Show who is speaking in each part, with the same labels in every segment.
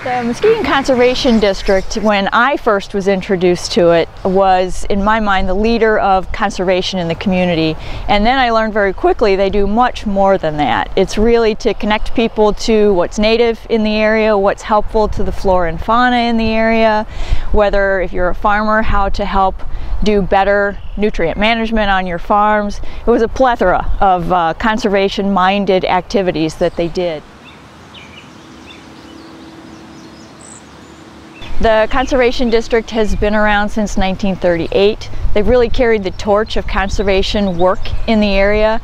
Speaker 1: The Muskegon Conservation District, when I first was introduced to it, was, in my mind, the leader of conservation in the community. And then I learned very quickly they do much more than that. It's really to connect people to what's native in the area, what's helpful to the flora and fauna in the area, whether if you're a farmer, how to help do better nutrient management on your farms. It was a plethora of conservation-minded activities that they did. The Conservation District has been around since 1938. They've really carried the torch of conservation work in the area.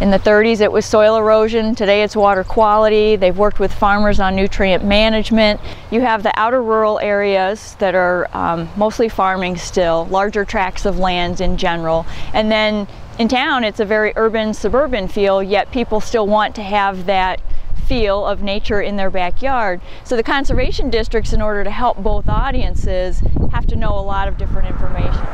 Speaker 1: In the 30s it was soil erosion, today it's water quality. They've worked with farmers on nutrient management. You have the outer rural areas that are mostly farming still, larger tracts of lands in general. And then in town it's a very urban, suburban feel, yet people still want to have that feel of nature in their backyard. So the conservation districts, in order to help both audiences, have to know a lot of different information.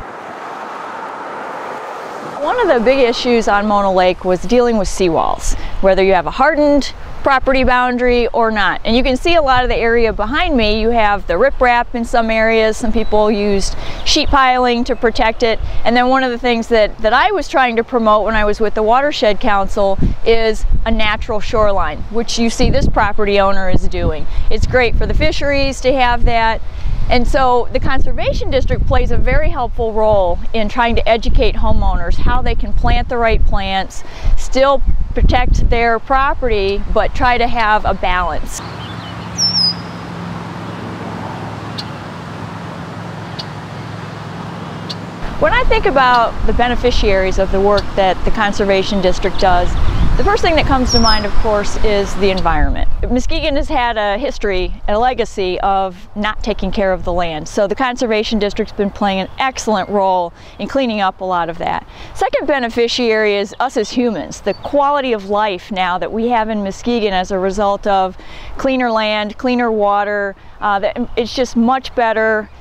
Speaker 1: One of the big issues on Mona Lake was dealing with seawalls, whether you have a hardened property boundary or not. And you can see a lot of the area behind me. You have the riprap in some areas. Some people used sheet piling to protect it. And then one of the things that I was trying to promote when I was with the Watershed Council is a natural shoreline, which you see this property owner is doing. It's great for the fisheries to have that. And so the Conservation District plays a very helpful role in trying to educate homeowners how they can plant the right plants, still protect their property, but try to have a balance. When I think about the beneficiaries of the work that the Conservation District does, the first thing that comes to mind, of course, is the environment. Muskegon has had a history, a legacy of not taking care of the land. So the Conservation District's been playing an excellent role in cleaning up a lot of that. Second beneficiary is us as humans. The quality of life now that we have in Muskegon as a result of cleaner land, cleaner water, it's just much better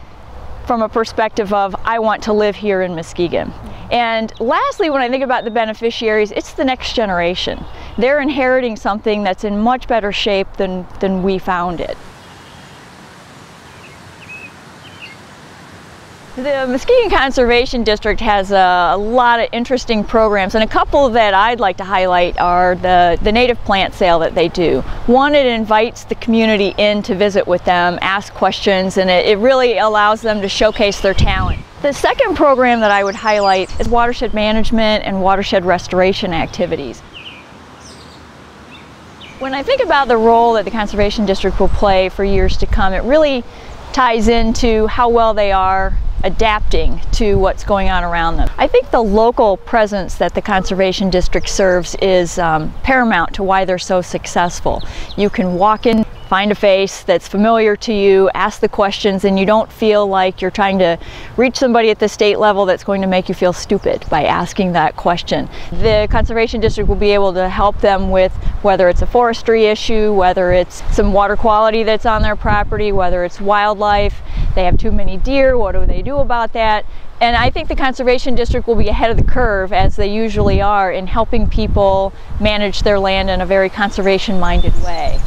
Speaker 1: from a perspective of, I want to live here in Muskegon. And lastly, when I think about the beneficiaries, it's the next generation. They're inheriting something that's in much better shape than we found it. The Muskegon Conservation District has a lot of interesting programs, and a couple that I'd like to highlight are the native plant sale that they do. One, it invites the community in to visit with them, ask questions, and it really allows them to showcase their talent. The second program that I would highlight is watershed management and watershed restoration activities. When I think about the role that the Conservation District will play for years to come, it really ties into how well they are adapting to what's going on around them. I think the local presence that the Conservation District serves is paramount to why they're so successful. You can walk in, find a face that's familiar to you, ask the questions, and you don't feel like you're trying to reach somebody at the state level that's going to make you feel stupid by asking that question. The Conservation District will be able to help them with whether it's a forestry issue, whether it's some water quality that's on their property, whether it's wildlife. They have too many deer, what do they do about that? And I think the Conservation District will be ahead of the curve, as they usually are, in helping people manage their land in a very conservation-minded way.